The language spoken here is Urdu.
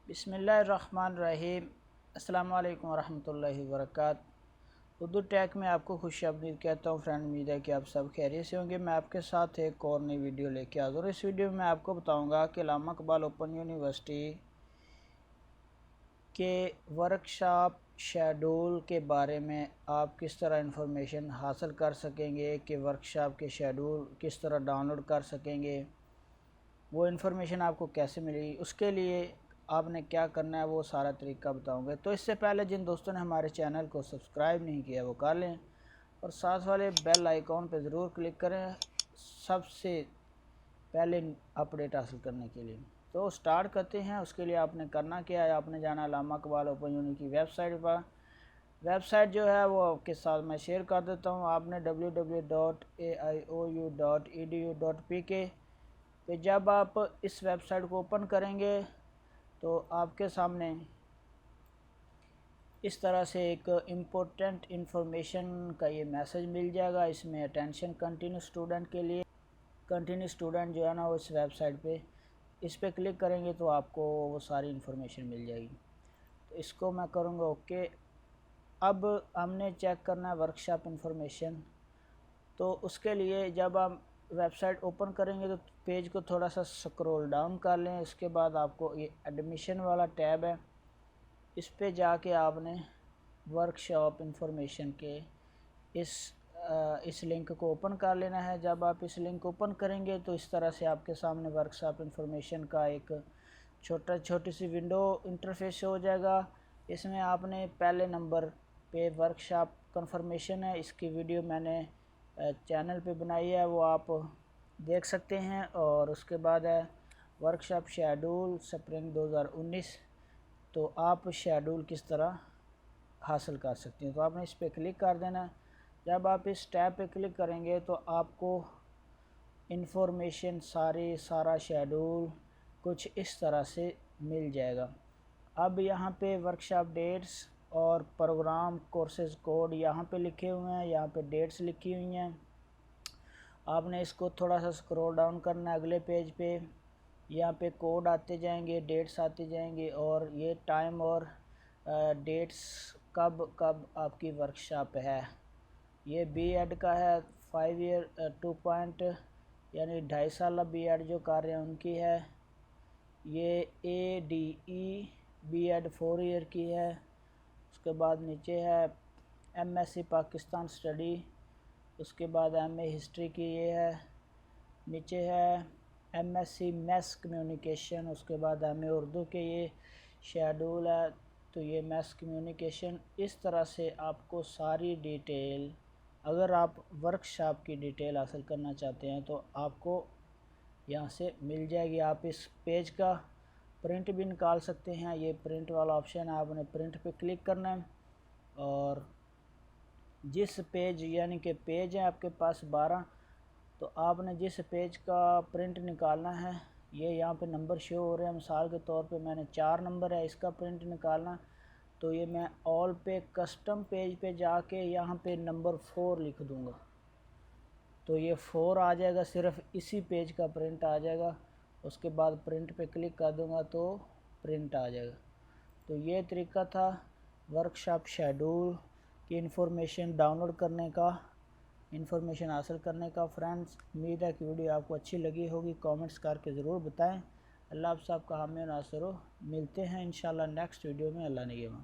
بسم اللہ الرحمن الرحیم۔ السلام علیکم ورحمۃ اللہ وبرکاتہ۔ اردو ٹیک میں آپ کو خوش آمدید کہتا ہوں فرینڈ، امید ہے کہ آپ سب خیریت سے ہوں گے۔ میں آپ کے ساتھ ایک اور نئی ویڈیو لے کے حاضر ہوں۔ اس ویڈیو میں آپ کو بتاؤں گا کہ علامہ اقبال اوپن یونیورسٹی کے ورکشاپ شیڈول کے بارے میں آپ کس طرح انفارمیشن حاصل کر سکیں گے، کہ ورکشاپ کے شیڈول کس طرح ڈاؤن لوڈ کر سکیں گے، وہ انفارمیشن آپ کو کیسے ملے گی، اس کے لیے آپ نے کیا کرنا ہے وہ سارا طریقہ بتاؤں گے۔ تو اس سے پہلے جن دوستوں نے ہمارے چینل کو سبسکرائب نہیں کیا وہ کر لیں، اور ساتھ والے بیل آئیکن پہ ضرور کلک کریں سب سے پہلے اپڈیٹ حاصل کرنے کے لیے۔ تو سٹارٹ کرتے ہیں۔ اس کے لیے آپ نے کرنا کیا ہے، آپ نے جانا علامہ اقبال اوپن یونی کی ویب سائٹ پر۔ ویب سائٹ جو ہے وہ آپ کے ساتھ میں شیئر کر دیتا ہوں۔ آپ نے www.aiou.edu.pk پہ جب آپ اس ویب سائٹ کو اوپن کریں گے تو آپ کے سامنے اس طرح سے ایک امپورٹنٹ انفارمیشن کا یہ میسج مل جائے گا۔ اس میں اٹینشن کنٹینیو اسٹوڈنٹ کے لیے، کنٹینیو اسٹوڈنٹ جو ہے نا وہ اس ویب سائٹ پہ اس پہ کلک کریں گے تو آپ کو وہ ساری انفارمیشن مل جائے گی۔ تو اس کو میں کروں گا اوکے۔ اب ہم نے چیک کرنا ہے ورکشاپ انفارمیشن، تو اس کے لیے جب آپ ویب سائٹ اوپن کریں گے تو پیج کو تھوڑا سا سکرول ڈاؤن کر لیں۔ اس کے بعد آپ کو یہ ایڈمیشن والا ٹیب ہے، اس پہ جا کے آپ نے ورکشاپ انفارمیشن کے اس لنک کو اوپن کر لینا ہے۔ جب آپ اس لنک کو اوپن کریں گے تو اس طرح سے آپ کے سامنے ورکشاپ انفارمیشن کا ایک چھوٹی سی ونڈو انٹرفیس ہو جائے گا۔ اس میں آپ نے پہلے نمبر پہ ورکشاپ کنفرمیشن ہے، اس کی ویڈیو میں نے چینل پہ بنائی ہے، وہ آپ دیکھ سکتے ہیں۔ اور اس کے بعد ہے ورکشاپ شیڈول سپرنگ 2019، تو آپ شیڈول کس طرح حاصل کر سکتے ہیں۔ تو آپ نے اس پہ کلک کر دینا ہے۔ جب آپ اس ٹیب پہ کلک کریں گے تو آپ کو انفارمیشن سارا شیڈول کچھ اس طرح سے مل جائے گا۔ اب یہاں پہ ورکشاپ ڈیٹس اور پروگرام کورسز کوڈ یہاں پہ لکھے ہوئے ہیں، یہاں پہ ڈیٹس لکھی ہوئی ہیں۔ آپ نے اس کو تھوڑا سا سکرول ڈاؤن کرنا ہے اگلے پیج پہ، یہاں پہ کوڈ آتے جائیں گے، ڈیٹس آتے جائیں گے، اور یہ ٹائم اور ڈیٹس کب آپ کی ورکشاپ ہے۔ یہ بی ایڈ کا ہے 5 ایئر 2 پوائنٹ یعنی 2.5 سالہ بی ایڈ جو کر رہے ہیں ان کی ہے۔ یہ A D E B Ed 4 year کی ہے۔ اس کے بعد نیچے ہے M S C Pakistan study, اس کے بعد ایم اے ہسٹری کی یہ ہے، نیچے ہے M S C mass communication, اس کے بعد ایم اے اردو کے یہ شیڈول ہے۔ تو یہ میس کمیونیکیشن، اس طرح سے آپ کو ساری ڈیٹیل، اگر آپ ورکشاپ کی ڈیٹیل حاصل کرنا چاہتے ہیں تو آپ کو یہاں سے مل جائے گی۔ آپ اس پیج کا پرنٹ بھی نکال سکتے ہیں، یہ پرنٹ والا آپشن ہے، آپ نے پرنٹ پہ کلک کرنا ہے، اور جس پیج یعنی کہ پیج ہے آپ کے پاس 12، تو آپ نے جس پیج کا پرنٹ نکالنا ہے، یہ یہاں پہ نمبر شو ہو رہے ہیں، مثال کے طور پہ میں نے 4 نمبر ہے، اس کا پرنٹ نکالنا، تو یہ میں آل پہ کسٹم پیج پہ جا کے یہاں پہ نمبر 4 لکھ دوں گا، تو یہ 4 آ جائے گا، صرف اسی پیج کا پرنٹ آ جائے گا۔ اس کے بعد پرنٹ پہ کلک کر دوں گا تو پرنٹ آ جائے گا۔ تو یہ طریقہ تھا ورکشاپ شیڈول کی انفارمیشن ڈاؤن لوڈ کرنے کا، انفارمیشن حاصل کرنے کا۔ فرینڈز، امید ہے کہ ویڈیو آپ کو اچھی لگی ہوگی، کامنٹس کر کے ضرور بتائیں۔ اللہ آپ سب کا حامی و ناصر ہو۔ ملتے ہیں انشاءاللہ نیکسٹ ویڈیو میں۔ اللہ نگہباں۔